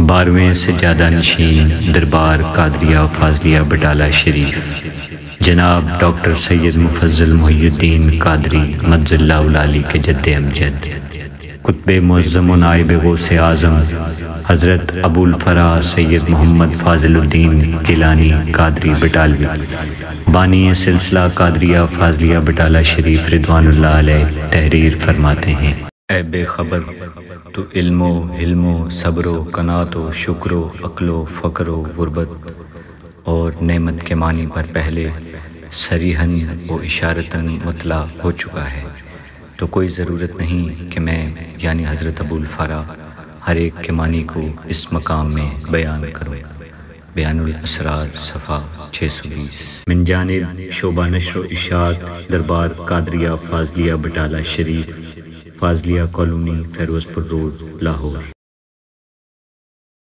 12ویں سجادہ نشین دربار قادریہ فاضلیہ بٹالہ شریف جناب ڈاکٹر سید مفضل محی الدین قادری مجز اللہ العالی کے جد امجد، قطب معظم و نائب غوث اعظم حضرت ابو الفرا سید محمد فاضل الدین گیلانی قادری بٹالوی، بانی سلسلہ قادریہ فاضلیہ بٹالہ شریف رضوان اللہ علیہ تحریر فرماتے ہیں: اے بے خبر تو علم و حلم و صبر و قناعت و شکر و عقل و فقر و غربت اور نعمت کے معنی پر پہلے صریحاً و اشارتاً مطلع ہو چکا ہے، تو کوئی ضرورت نہیں کہ میں یعنی حضرت ابو الفرا ہر ایک کے معنی کو اس مقام میں بیان کروں۔ بیان الاسرار صفحہ 620 من جانب شعبہ نشر و اشاعت دربار قادریہ فاضلیہ بٹالہ شریف، فاضلیہ کالونی، فیروز پور روڈ، لاہور۔